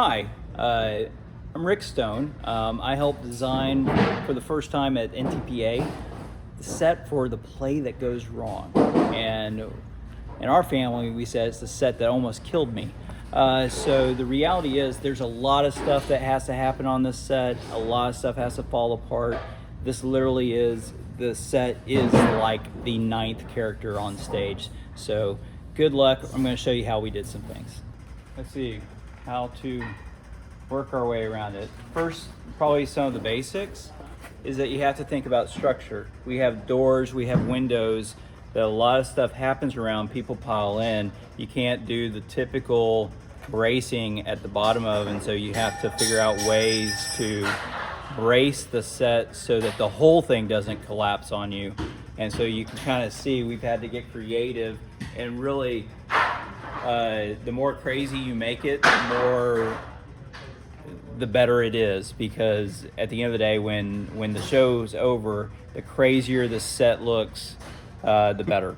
Hi, I'm Rick Stone. I helped design for the first time at NTPA the set for The Play That Goes Wrong. And in our family, we said it's the set that almost killed me. So the reality is there's a lot of stuff that has to happen on this set. A lot of stuff has to fall apart. This literally is, the set is like the 9th character on stage. So good luck. I'm going to show you how we did some things. Let's see how to work our way around it. First, probably some of the basics is that you have to think about structure. We have doors, we have windows, that a lot of stuff happens around, people pile in. You can't do the typical bracing at the bottom of, and so you have to figure out ways to brace the set so that the whole thing doesn't collapse on you. And so you can kind of see we've had to get creative, and really the more crazy you make it, the better it is, because at the end of the day, when the show's over, the crazier the set looks, the better.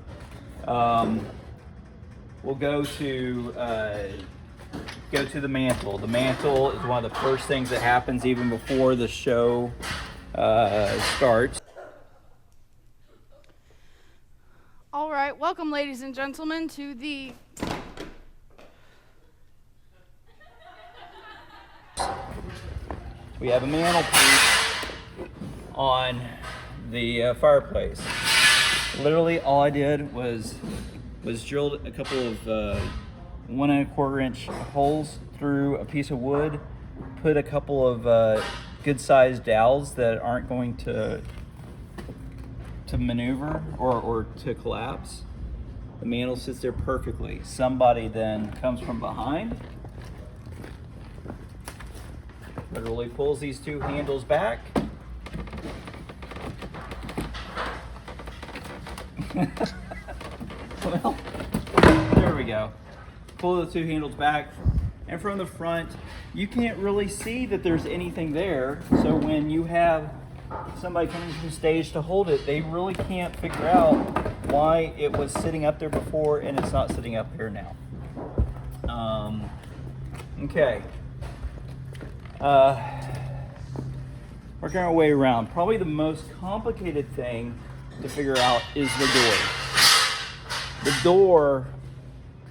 We'll go to the mantle. The mantle is one of the first things that happens even before the show starts. All right, welcome, ladies and gentlemen, to the We have a mantelpiece on the fireplace. Literally all I did was drilled a couple of 1 1/4 inch holes through a piece of wood, put a couple of good sized dowels that aren't going to maneuver or to collapse. The mantle sits there perfectly. Somebody then comes from behind, literally pulls these two handles back. Well, there we go. Pull the two handles back, and from the front, you can't really see that there's anything there. So when you have somebody coming from stage to hold it, they really can't figure out why it was sitting up there before and it's not sitting up here now. Okay. Working our way around. Probably the most complicated thing to figure out is the door. The door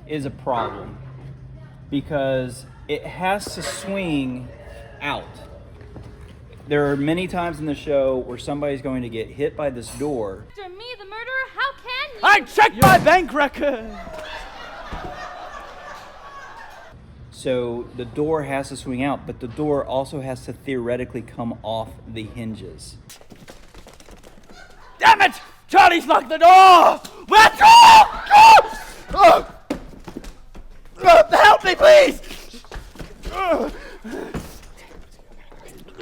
is a problem because it has to swing out. There are many times in the show where somebody's going to get hit by this door. After me, the murderer, how can you? I checked my bank record! So the door has to swing out, but the door also has to theoretically come off the hinges. Damn it! Charlie's locked the door! Where's help me, please!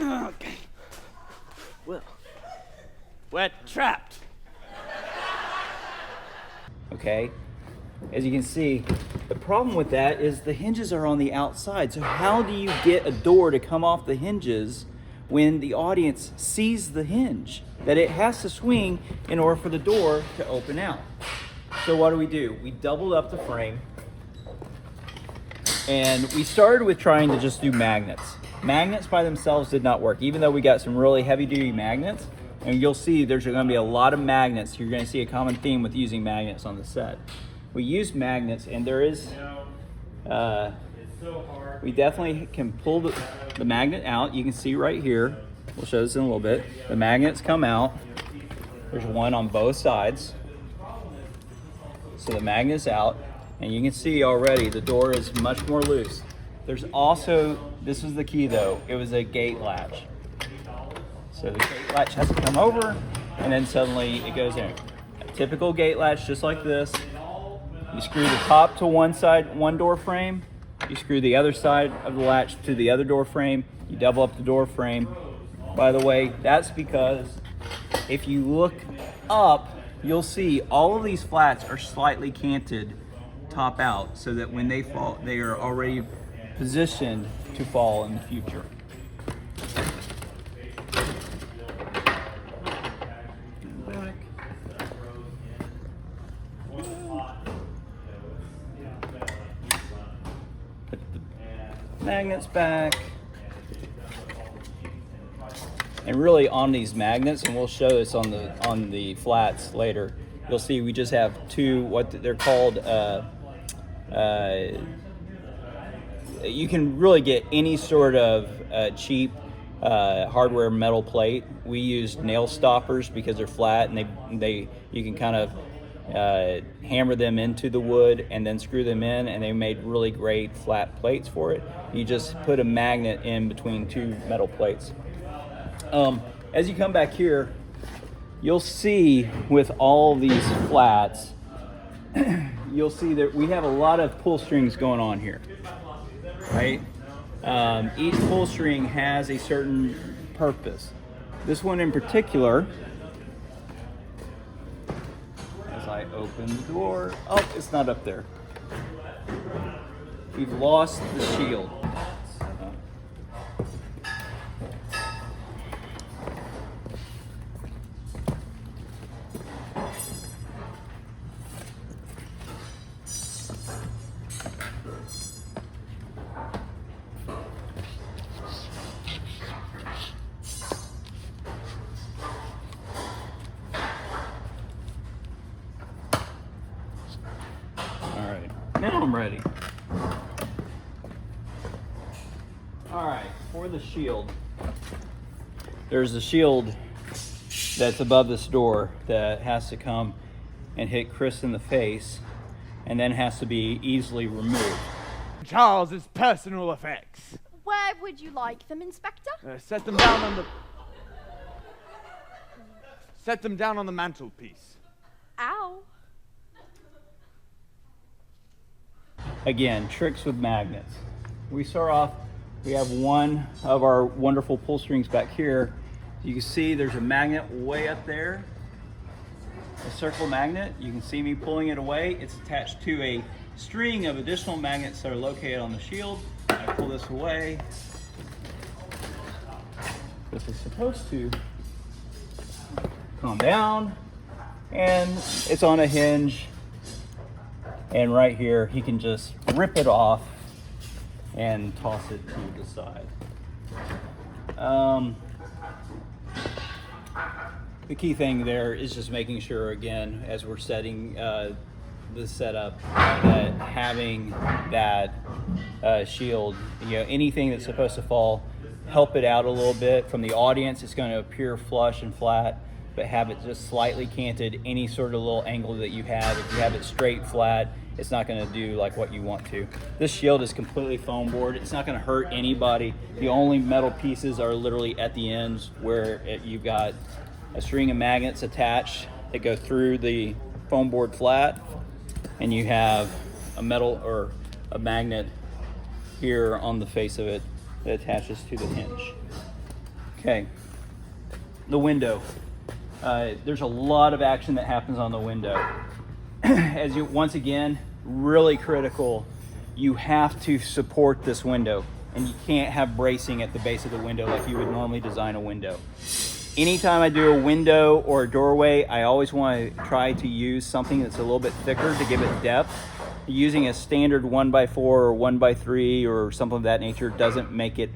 Okay. Well, we're trapped. Okay? As you can see, the problem with that is the hinges are on the outside. So how do you get a door to come off the hinges when the audience sees the hinge? That it has to swing in order for the door to open out. So what do? We doubled up the frame, and we started with trying to just do magnets. Magnets by themselves did not work, even though we got some really heavy-duty magnets. And you'll see there's going to be a lot of magnets. You're going to see a common theme with using magnets on the set. We use magnets, and there is, we definitely can pull the magnet out. You can see right here, we'll show this in a little bit. The magnets come out. There's one on both sides. So the magnet's out, and you can see already the door is much more loose. There's also, this is the key though, it was a gate latch. So the gate latch has to come over, and then suddenly it goes in. A typical gate latch just like this. You screw the top to one side, one door frame. You screw the other side of the latch to the other door frame. You double up the door frame. By the way, that's because if you look up, you'll see all of these flats are slightly canted top out so that when they fall, they are already positioned to fall in the future. magnets back. And really on these magnets, and we'll show this on the flats later, you'll see we just have two, what they're called, you can really get any sort of cheap hardware metal plate. We used nail stoppers because they're flat, and you can kind of hammer them into the wood and then screw them in, and they made really great flat plates for it. You just put a magnet in between two metal plates. As you come back here, you'll see with all these flats, you'll see that we have a lot of pull strings going on here, right? Each pull string has a certain purpose. This one in particular, as I open the door, oh, it's not up there. We've lost the shield. Now I'm ready. All right, for the shield, there's a shield that's above this door that has to come and hit Chris in the face and then has to be easily removed. Charles's personal effects. Where would you like them, Inspector? Set them down on the mantelpiece. Ow. Again, tricks with magnets. We start off, we have one of our wonderful pull strings back here. You can see there's a magnet way up there, a circle magnet. You can see me pulling it away. It's attached to a string of additional magnets that are located on the shield. I pull this away. This is supposed to come down, and it's on a hinge. And right here, he can just rip it off and toss it to the side. The key thing there is just making sure, again, as we're setting the setup, that having that shield, anything that's supposed to fall, help it out a little bit. From the audience, it's going to appear flush and flat, but have it just slightly canted, any sort of little angle that you have. If you have it straight, flat, it's not going to do like what you want to. This shield is completely foam board. It's not going to hurt anybody. The only metal pieces are literally at the ends where you've got a string of magnets attached that go through the foam board flat, and you have a metal or a magnet here on the face of it that attaches to the hinge. Okay, the window. There's a lot of action that happens on the window. As you, once again, really critical, you have to support this window, and you can't have bracing at the base of the window like you would normally design a window. Anytime I do a window or a doorway, I always want to try to use something that's a little bit thicker to give it depth. Using a standard 1x4 or 1x3 or something of that nature doesn't make it,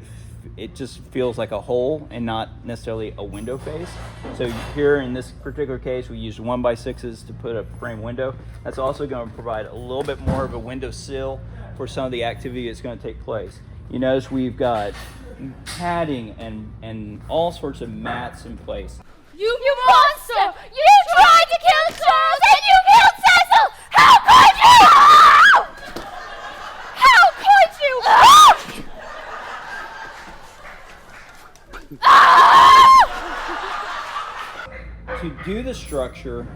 it just feels like a hole and not necessarily a window face. So here in this particular case, we used 1x6s to put a frame window. That's also going to provide a little bit more of a window sill for some of the activity that's going to take place. You notice we've got padding and all sorts of mats in place. You monster! You tried to kill Charles and you killed Cecil! How could you? How could you? To do the structure,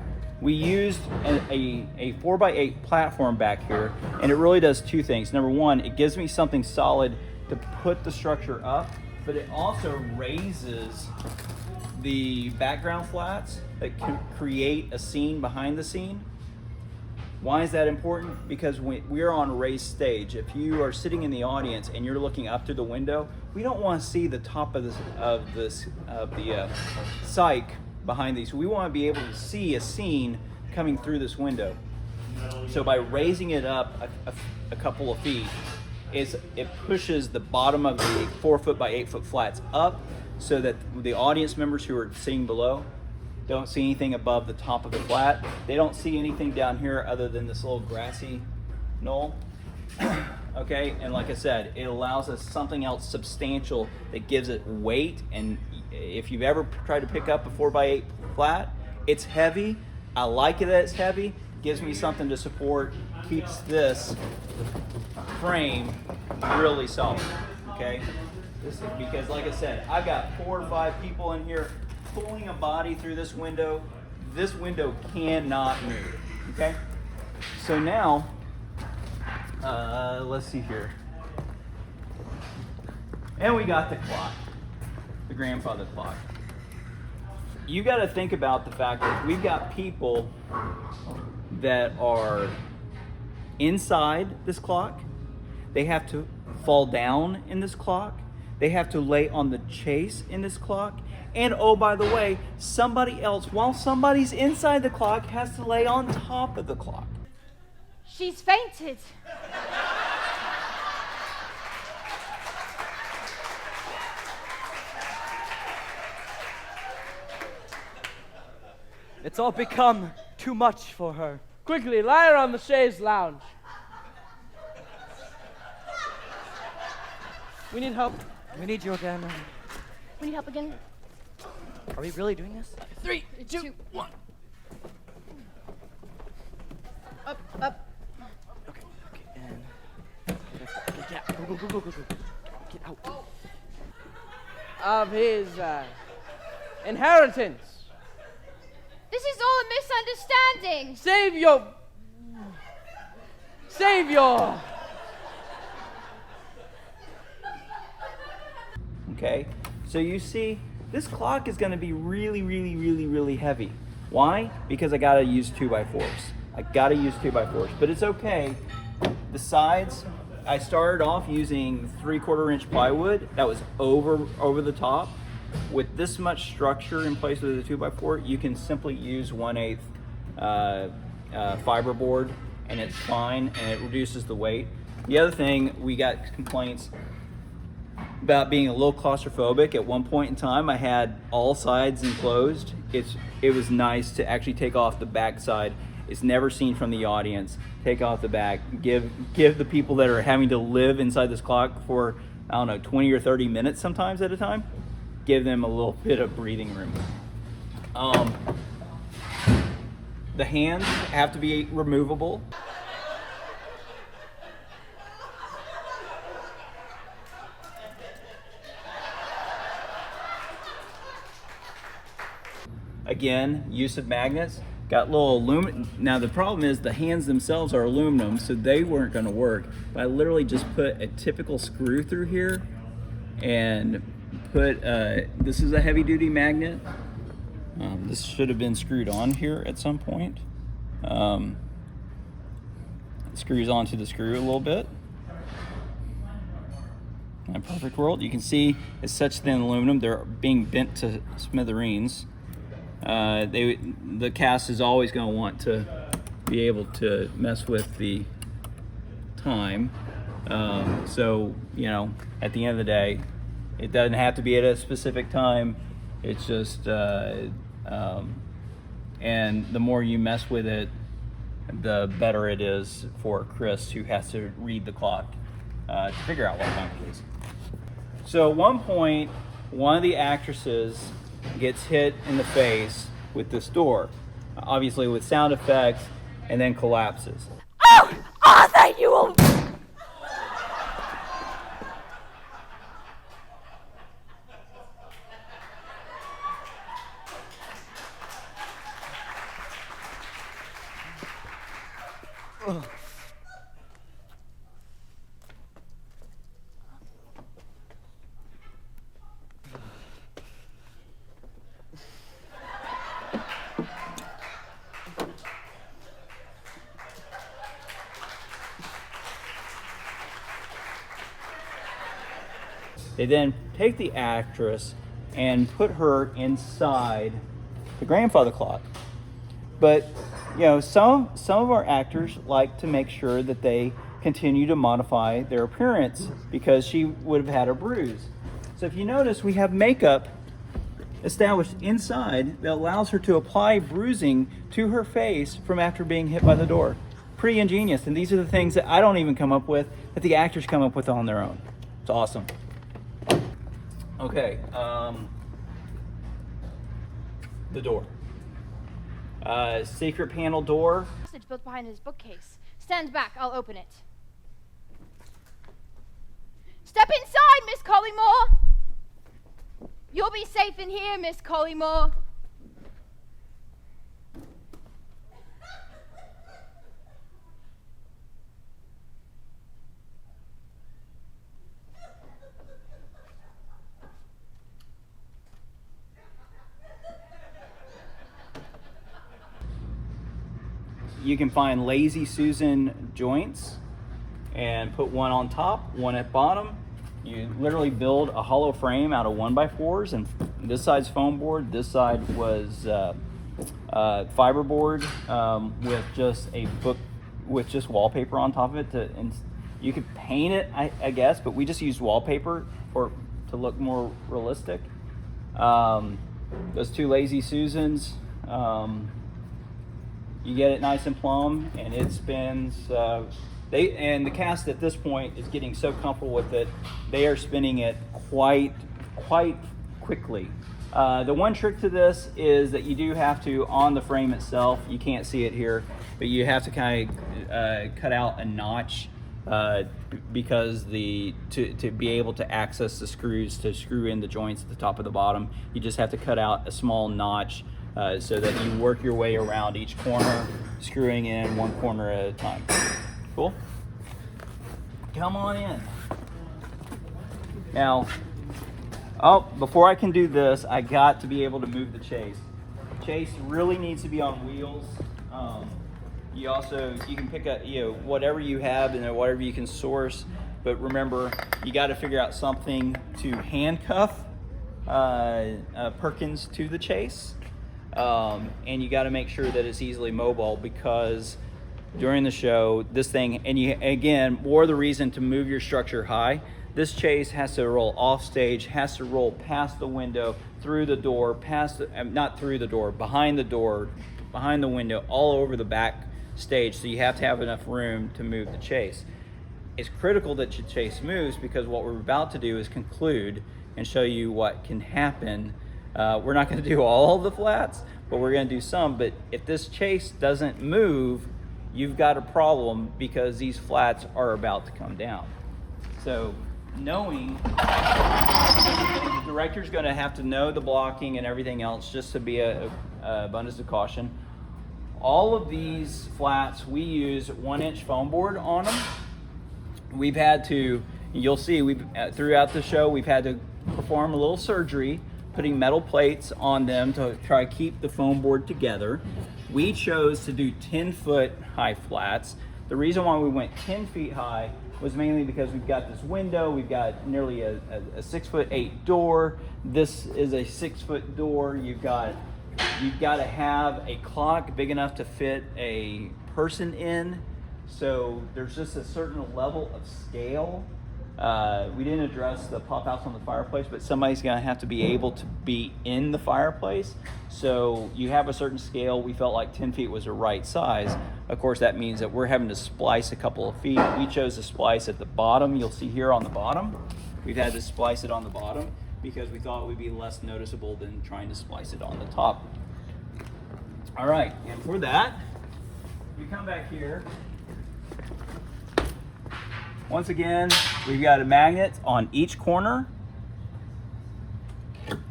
we used a 4x8 platform back here, and it really does two things. Number one, it gives me something solid to put the structure up, but it also raises the background flats that can create a scene behind the scene. Why is that important? Because we're on a raised stage. If you are sitting in the audience and you're looking up through the window, we don't want to see the top of the cyc behind these. We want to be able to see a scene coming through this window. So by raising it up a couple of feet, it pushes the bottom of the 4 foot by 8 foot flats up so that the audience members who are sitting below don't see anything above the top of the flat. They don't see anything down here other than this little grassy knoll. Okay, and like I said, it allows us something else substantial that gives it weight. And if you've ever tried to pick up a 4 by 8 flat, it's heavy. I like it that it's heavy. Gives me something to support, keeps this frame really solid. Okay, because like I said, I've got 4 or 5 people in here pulling a body through this window. This window cannot move. Okay, so now let's see here, and we got the clock, the grandfather clock. You got to think about the fact that we've got people that are inside this clock. They have to fall down in this clock. They have to lay on the chaise in this clock. And oh, by the way, somebody else, while somebody's inside the clock, has to lay on top of the clock. She's fainted. It's all become too much for her. Quickly, lie her on the Chaise Lounge. We need help. We need you again. We need help again. Are we really doing this? 3, 2, 1. Up. Okay, and yeah, go. Get out. Of his inheritance. This is all a misunderstanding. Savior. Okay, so you see, this clock is going to be really heavy. Why? Because I got to use 2x4s. But it's okay. The sides, I started off using 3/4 inch plywood that was over the top. With this much structure in place with a 2x4, you can simply use 1/8 fiberboard, and it's fine, and it reduces the weight. The other thing, we got complaints about being a little claustrophobic. At one point in time, I had all sides enclosed. It was nice to actually take off the back side. It's never seen from the audience. Take off the back. Give the people that are having to live inside this clock for, I don't know, 20 or 30 minutes sometimes at a time, give them a little bit of breathing room. The hands have to be removable. Again, use of magnets. Got little aluminum. Now the problem is the hands themselves are aluminum, so they weren't going to work. But I literally just put a typical screw through here and put, this is a heavy duty magnet. This should have been screwed on here at some point. It screws onto the screw a little bit. In a perfect world, you can see it's such thin aluminum, they're being bent to smithereens. The cast is always going to want to be able to mess with the time. So, you know, at the end of the day, it doesn't have to be at a specific time. It's just, and the more you mess with it, the better it is for Chris, who has to read the clock to figure out what time it is. So at one point, one of the actresses gets hit in the face with this door, obviously with sound effects, and then collapses. Oh, Arthur, you will... They then take the actress and put her inside the grandfather clock. But, you know, some of our actors like to make sure that they continue to modify their appearance because she would have had a bruise. So if you notice, we have makeup established inside that allows her to apply bruising to her face from after being hit by the door. Pretty ingenious, and these are the things that I don't even come up with, that the actors come up with on their own. It's awesome. Okay, the door. Secret panel door. Passage built behind his bookcase. Stand back, I'll open it. Step inside, Miss Collymore. You'll be safe in here, Miss Collymore. You can find Lazy Susan joints and put one on top, one at bottom. You literally build a hollow frame out of 1x4s, and this side's foam board, this side was fiberboard with just a book with just wallpaper on top of it. And you could paint it, I guess, but we just used wallpaper to look more realistic. Those two Lazy Susans. You get it nice and plumb, and it spins. And the cast at this point is getting so comfortable with it, they are spinning it quite quickly. The one trick to this is that you do have to, on the frame itself, you can't see it here, but you have to kind of cut out a notch because to be able to access the screws to screw in the joints at the top of the bottom, you just have to cut out a small notch. So that you work your way around each corner, screwing in one corner at a time. Cool? Come on in. Now, before I can do this, I got to be able to move the Chaise. Chaise really needs to be on wheels. You can pick up whatever you have and whatever you can source, but remember, you got to figure out something to handcuff Perkins to the Chaise. And you got to make sure that it's easily mobile, because during the show, this thing, again, more the reason to move your structure high, this Chaise has to roll off stage, has to roll past the window, through the door, not through the door, behind the window, all over the back stage. So you have to have enough room to move the Chaise. It's critical that your Chaise moves, because what we're about to do is conclude and show you what can happen. We're not going to do all of the flats, but we're going to do some. But if this Chaise doesn't move, you've got a problem, because these flats are about to come down. So knowing, the director's going to have to know the blocking and everything else, just to be a abundance of caution. All of these flats, we use 1-inch foam board on them. We've had to, you'll see, throughout the show, we've had to perform a little surgery, putting metal plates on them to try to keep the foam board together. We chose to do 10-foot high flats. The reason why we went 10 feet high was mainly because we've got this window, we've got nearly a 6'8" door. This is a 6-foot door. You've got to have a clock big enough to fit a person in. So there's just a certain level of scale. We didn't address the pop outs on the fireplace, but somebody's gonna have to be able to be in the fireplace. So you have a certain scale. We felt like 10 feet was the right size. Of course, that means that we're having to splice a couple of feet. We chose to splice at the bottom. You'll see here on the bottom, we've had to splice it on the bottom because we thought it would be less noticeable than trying to splice it on the top. All right, and for that, you come back here. Once again, we've got a magnet on each corner.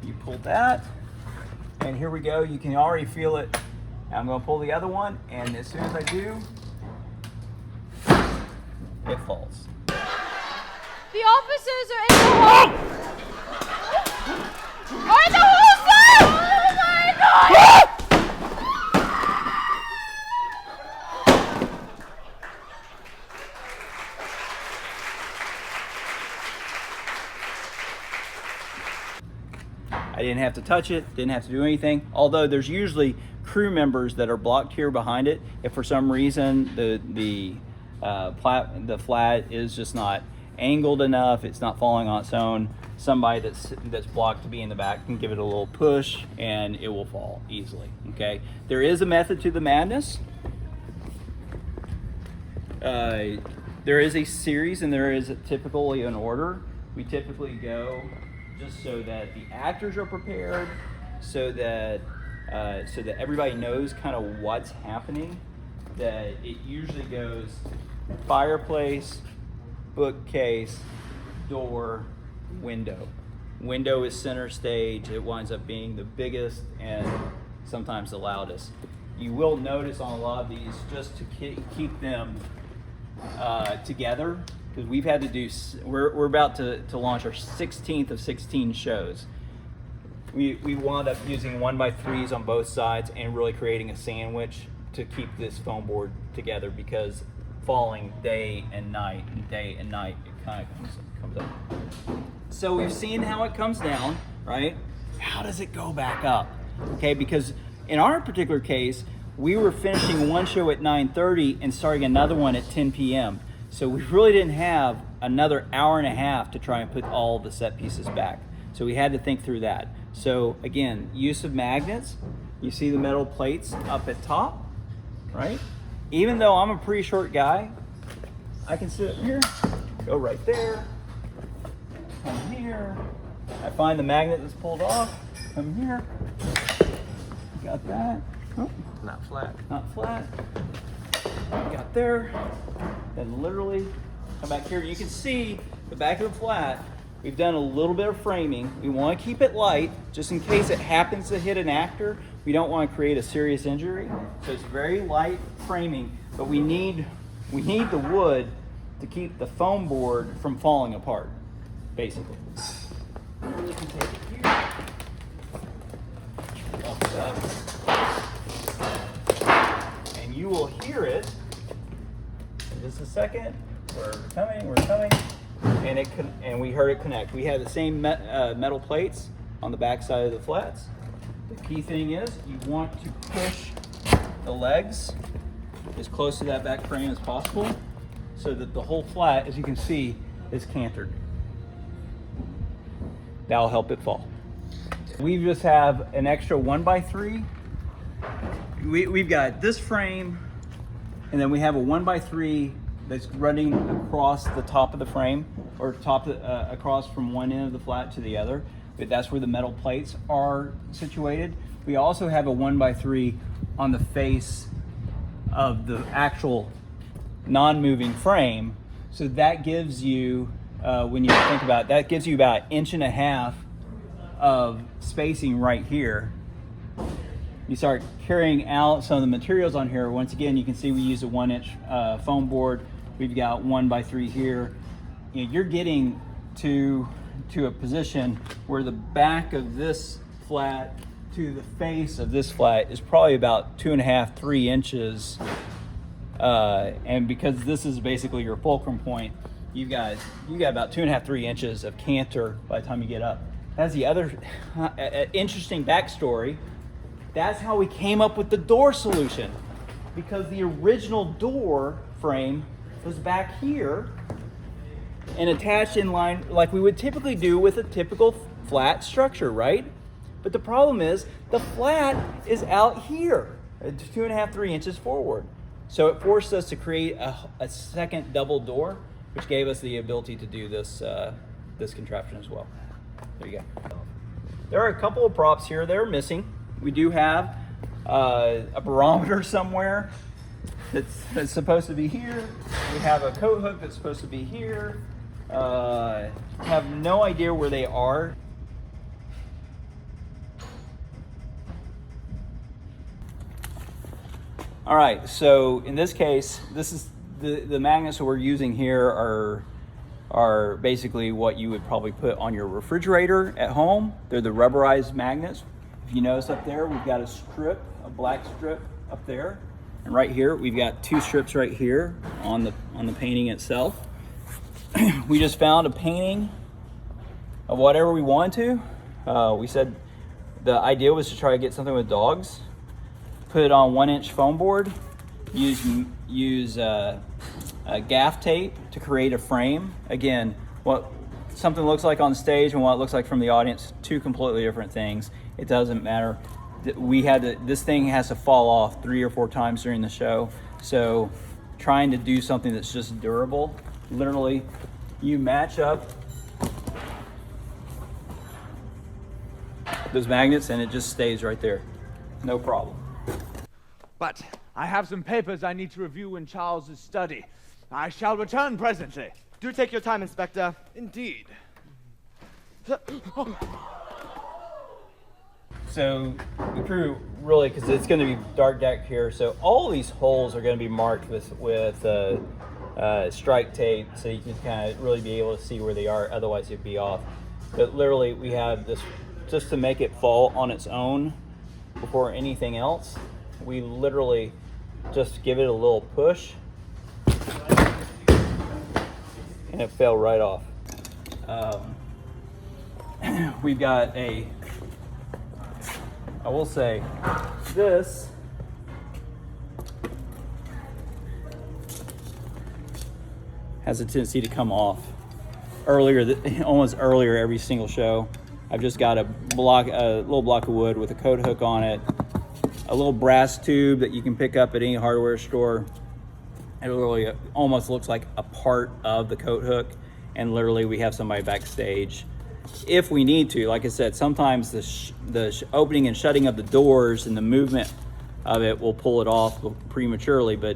You pull that, and here we go. You can already feel it. Now I'm going to pull the other one, and as soon as I do, it falls. The officers are in the hall. Are in the hall, sir! Oh my God! I didn't have to touch it, didn't have to do anything. Although there's usually crew members that are blocked here behind it. If for some reason the the flat is just not angled enough, it's not falling on its own, somebody that's blocked to be in the back can give it a little push and it will fall easily. Okay, there is a method to the madness. There is a series and there is typically an order. We typically go just so that the actors are prepared, so that everybody knows kind of what's happening. That it usually goes fireplace, bookcase, door, window. Window is center stage. It winds up being the biggest and sometimes the loudest. You will notice on a lot of these, just to keep them together, because we've had to do, we're about to launch our 16th of 16 shows. We wound up using 1x3s on both sides and really creating a sandwich to keep this foam board together, because falling day and night, it kind of comes up. So we've seen how it comes down, right? How does it go back up? Okay, because in our particular case, we were finishing one show at 9:30 and starting another one at 10 p.m. So we really didn't have another hour and a half to try and put all the set pieces back. So we had to think through that. So again, use of magnets. You see the metal plates up at top, right? Even though I'm a pretty short guy, I can sit up here, go right there, come here. I find the magnet that's pulled off, come here. Got that. Oh, Not flat. not flat. Got there. Then literally come back here. You can see the back of the flat. We've done a little bit of framing. We want to keep it light, just in case it happens to hit an actor. We don't want to create a serious injury. So it's very light framing, but we need the wood to keep the foam board from falling apart, basically. You can take it here. Walk it up. And you will hear it in just a second. We're coming. And we heard it connect. We have the same metal plates on the back side of the flats. The key thing is you want to push the legs as close to that back frame as possible, so that the whole flat, as you can see, is cantered. That'll help it fall. We just have an extra 1x3. We've got this frame, and then we have a 1x3 that's running across the top of the frame, or across from one end of the flat to the other. But that's where the metal plates are situated. We also have a 1x3 on the face of the actual non-moving frame. So that gives you, when you think about it, that gives you about 1.5 inches of spacing right here. You start carrying out some of the materials on here. Once again, you can see we use a 1-inch foam board. We've got 1x3 here. You know, you're getting to a position where the back of this flat to the face of this flat is probably about 2.5-3 inches. And because this is basically your fulcrum point, you got about 2.5-3 inches of canter by the time you get up. That's the other interesting backstory. That's how we came up with the door solution, because the original door frame was back here and attached in line like we would typically do with a typical flat structure, right? But the problem is the flat is out here, 2.5-3 inches forward. So it forced us to create a second double door, which gave us the ability to do this contraption as well. There you go. There are a couple of props here that are missing. We do have a barometer somewhere that's supposed to be here. We have a coat hook that's supposed to be here. Have no idea where they are. All right, so in this case, this is the magnets that we're using here are basically what you would probably put on your refrigerator at home. They're the rubberized magnets. If you notice up there, we've got a black strip up there. And right here, we've got 2 strips right here on the painting itself. We just found a painting of whatever we wanted to. We said the idea was to try to get something with dogs. Put it on 1-inch foam board. Use gaff tape to create a frame. Again, what something looks like on stage and what it looks like from the audience, two completely different things. It doesn't matter. This thing has to fall off 3 or 4 times during the show. So trying to do something that's just durable, literally you match up those magnets and it just stays right there. No problem. But I have some papers I need to review in Charles's study. I shall return presently. Do take your time, Inspector. Indeed. So the crew really, because it's going to be dark deck here, so all these holes are going to be marked with strike tape, so you can kind of really be able to see where they are. Otherwise, it'd be off. But literally, we have this just to make it fall on its own before anything else. We literally just give it a little push, and it fell right off. We've got I will say, this has a tendency to come off almost earlier every single show. I've just got a little block of wood with a coat hook on it, a little brass tube that you can pick up at any hardware store. It literally almost looks like a part of the coat hook, and literally we have somebody backstage if we need to. Like I said, sometimes the opening and shutting of the doors and the movement of it will pull it off prematurely, but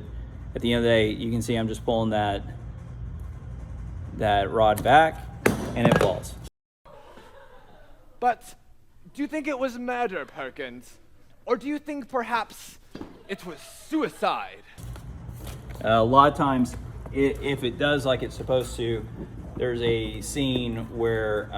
at the end of the day, you can see I'm just pulling that rod back and it falls. But do you think it was murder, Perkins? Or do you think perhaps it was suicide? A lot of times, if it does like it's supposed to, there's a scene where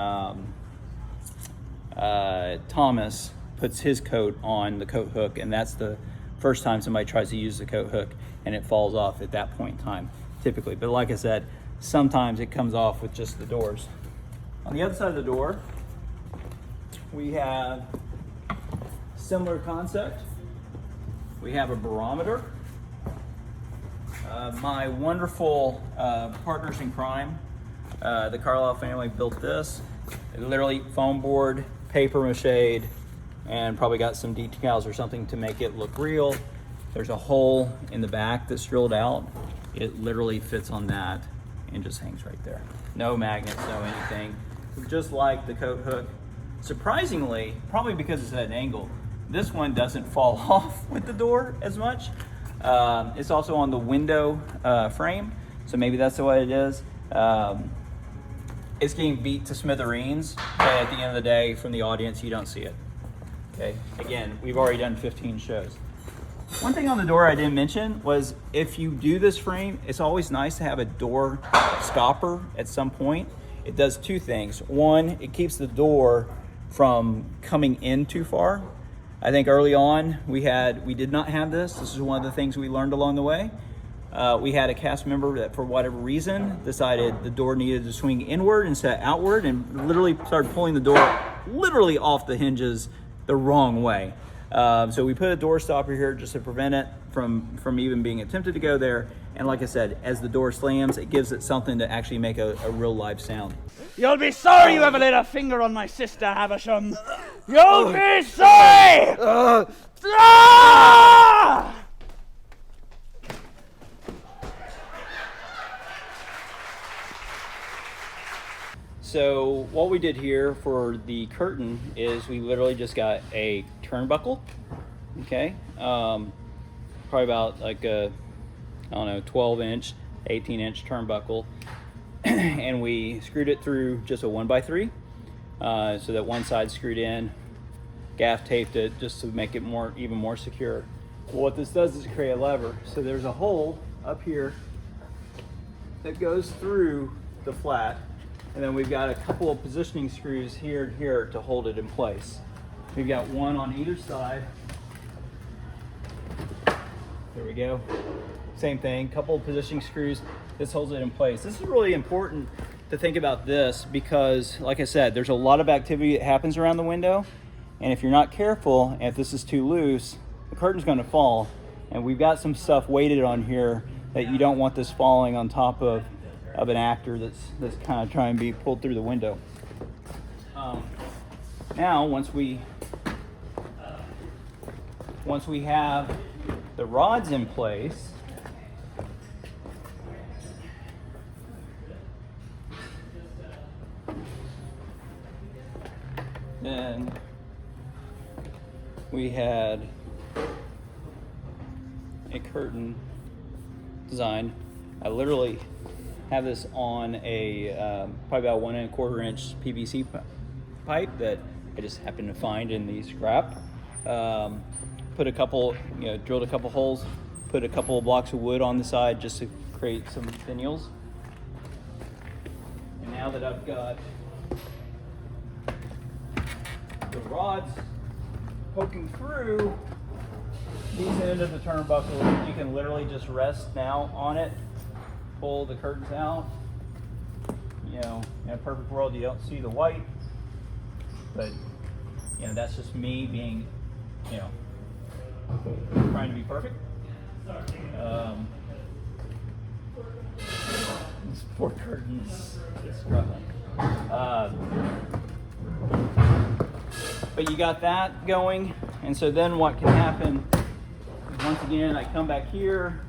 Thomas puts his coat on the coat hook, and that's the first time somebody tries to use the coat hook, and it falls off at that point in time, typically. But like I said, sometimes it comes off with just the doors. On the other side of the door, we have similar concept. We have a barometer. My wonderful partners in crime, the Carlisle family, built this. Literally foam board, paper mache, and probably got some decals or something to make it look real. There's a hole in the back that's drilled out. It literally fits on that and just hangs right there. No magnets, no anything. Just like the coat hook. Surprisingly, probably because it's at an angle, this one doesn't fall off with the door as much. It's also on the window frame, so maybe that's the way it is. It's getting beat to smithereens, but at the end of the day, from the audience, you don't see it. Okay, again, we've already done 15 shows. One thing on the door I didn't mention was if you do this frame, it's always nice to have a door stopper at some point. It does two things. One, it keeps the door from coming in too far. I think early on we did not have this. This is one of the things we learned along the way. We had a cast member that for whatever reason decided the door needed to swing inward instead of outward, and literally started pulling the door literally off the hinges the wrong way. So we put a door stopper here just to prevent it from even being attempted to go there. And like I said, as the door slams, it gives it something to actually make a real live sound. You'll be sorry you ever laid a finger on my sister, Havisham. You'll be sorry! Ah! So what we did here for the curtain is we literally just got a turnbuckle, okay? Probably about like a, 12-inch, 18-inch turnbuckle. And we screwed it through just a 1x3, so that one side screwed in, gaff taped it just to make it even more secure. Well, what this does is create a lever. So there's a hole up here that goes through the flat, and then we've got a couple of positioning screws here and here to hold it in place. We've got one on either side. There we go. Same thing, couple of positioning screws. This holds it in place. This is really important to think about this because, like I said, there's a lot of activity that happens around the window, and if you're not careful, and if this is too loose, the curtain's going to fall. And we've got some stuff weighted on here that you don't want this falling on top of an actor that's kind of trying to be pulled through the window. Now, once we have the rods in place, then we had a curtain designed. I literally have this on a probably about 1 1/4 inch PVC pipe that I just happened to find in the scrap. Put a couple, drilled a couple holes, put a couple of blocks of wood on the side just to create some finials. And now that I've got the rods poking through these end of the turnbuckle, you can literally just rest now on it, pull the curtains out. In a perfect world, you don't see the white, but that's just me being, trying to be perfect. These poor curtains is struggling. But you got that going, and so then what can happen is, once again, I come back here.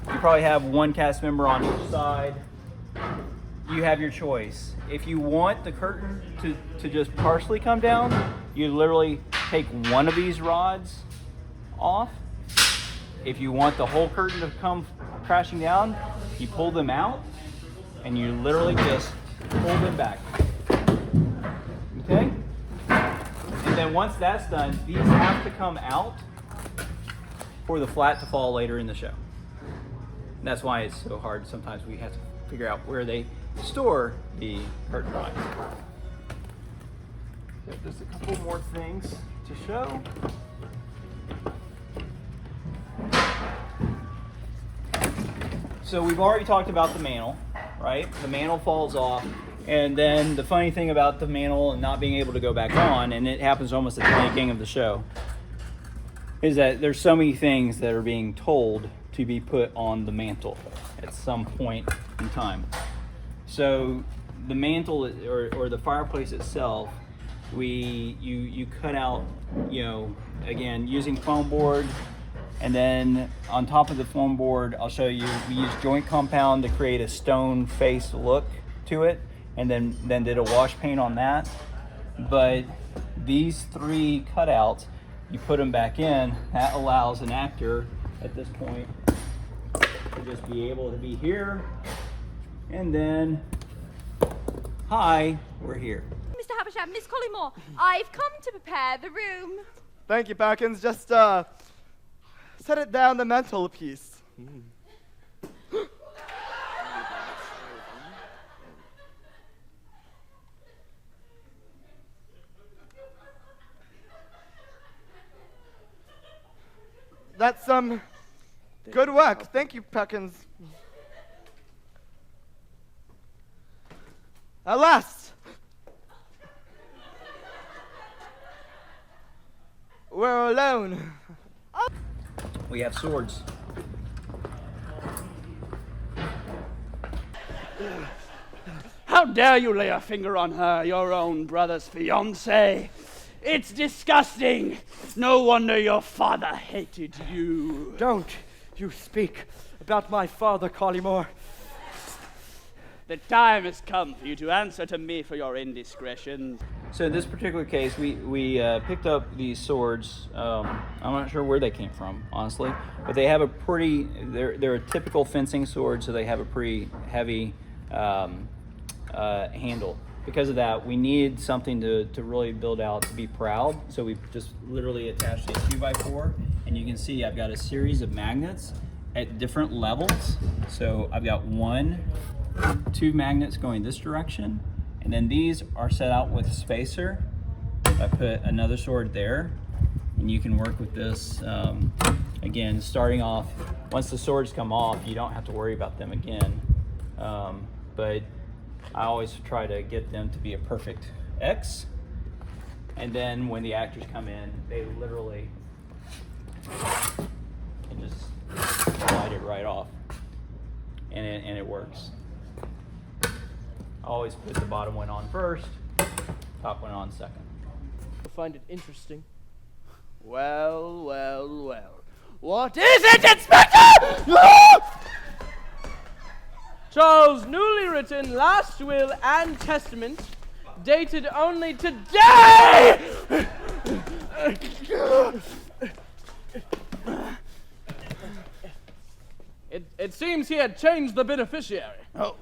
You probably have one cast member on each side. You have your choice. If you want the curtain to just partially come down, you literally take one of these rods off. If you want the whole curtain to come crashing down, you pull them out and you literally just pull them back. Okay? And then once that's done, these have to come out for the flat to fall later in the show. And that's why it's so hard. Sometimes we have to figure out where they store the curtain rods. So just a couple more things to show. So we've already talked about the mantle, right? The mantle falls off, and then the funny thing about the mantle and not being able to go back on, and it happens almost at the beginning of the show, is that there's so many things that are being told to be put on the mantle at some point in time. So the mantle or the fireplace itself, you cut out, again, using foam board, and then on top of the foam board, I'll show you, we use joint compound to create a stone face look to it, and then did a wash paint on that. But these 3 cutouts, you put them back in, that allows an actor at this point to just be able to be here, and then, hi, we're here. Mr. Havisham, Miss Collymore, I've come to prepare the room. Thank you, Perkins. Just set it down the mantelpiece. That's good work. Thank you, Perkins. At last, we're alone. We have swords. How dare you lay a finger on her, your own brother's fiancée? It's disgusting. No wonder your father hated you. Don't you speak about my father, Collymore. The time has come for you to answer to me for your indiscretions. So in this particular case, we picked up these swords. I'm not sure where they came from, honestly, but they have they're a typical fencing sword, so they have a pretty heavy handle. Because of that, we need something to really build out to be proud. So we've just literally attached a 2x4, and you can see I've got a series of magnets at different levels. So I've got 2 magnets going this direction, and then these are set out with a spacer. I put another sword there, and you can work with this. Again, starting off, once the swords come off, you don't have to worry about them again. But I always try to get them to be a perfect X, and then when the actors come in, they literally and just slide it right off, and it works. I always put the bottom one on first, top one on second. I find it interesting. Well, well, well. What is it, Inspector? Charles' newly written last will and testament, dated only today! It seems he had changed the beneficiary. Oh.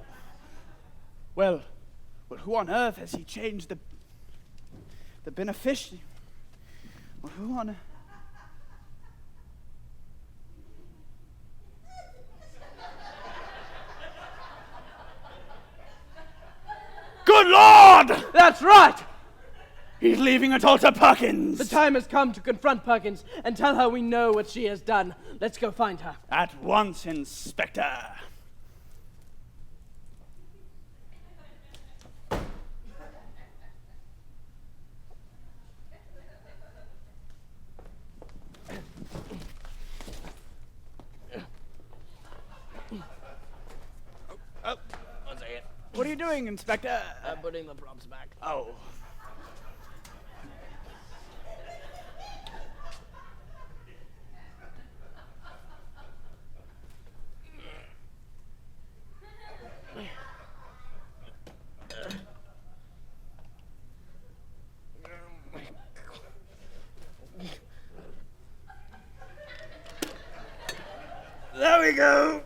Well, who on earth has he changed the beneficiary? Well, who on earth? Good Lord! That's right! He's leaving it all to Perkins. The time has come to confront Perkins and tell her we know what she has done. Let's go find her. At once, Inspector. Oh, one second. What are you doing, Inspector? I'm putting the props back. Oh. There we go.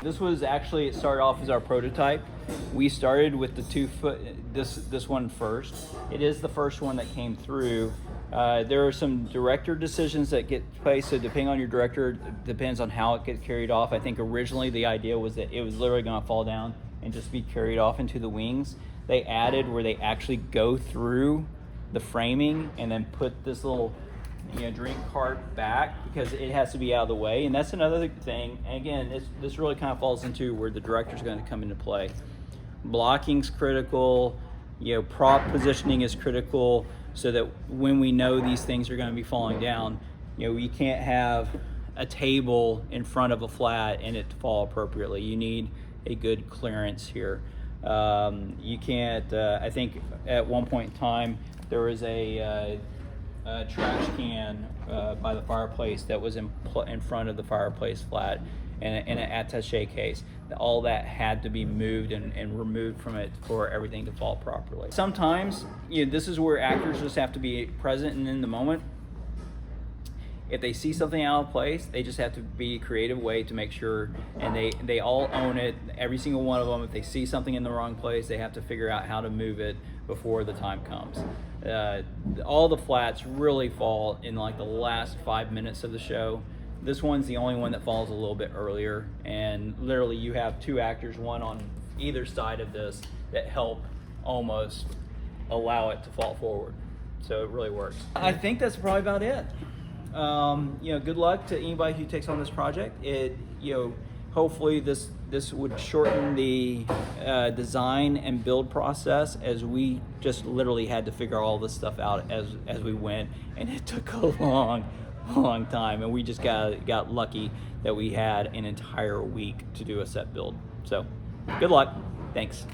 This was actually, it started off as our prototype. We started with the 2 foot, this one first. It is the first one that came through. There are some director decisions that get placed, so depending on your director, it depends on how it gets carried off. I think originally the idea was that it was literally gonna fall down and just be carried off into the wings. They added where they actually go through the framing and then put this little drink cart back because it has to be out of the way. And that's another thing. And again, this really kind of falls into where the director's going to come into play. Blocking's critical, prop positioning is critical, so that when we know these things are going to be falling down, you can't have a table in front of a flat and it fall appropriately. You need a good clearance here. You can't, I think at one point in time, there was a trash can by the fireplace that was in front of the fireplace flat, and an attaché case. All that had to be moved and removed from it for everything to fall properly. Sometimes, this is where actors just have to be present and in the moment. If they see something out of place, they just have to be a creative way to make sure, and they all own it, every single one of them. If they see something in the wrong place, they have to figure out how to move it before the time comes. All the flats really fall in like the last 5 minutes of the show. This one's the only one that falls a little bit earlier, and literally you have 2 actors, one on either side of this, that help almost allow it to fall forward. So it really works. I think that's probably about it. Good luck to anybody who takes on this project. Hopefully this would shorten the design and build process, as we just literally had to figure all this stuff out as we went, and it took a long time, and we just got lucky that we had an entire week to do a set build. So good luck. Thanks.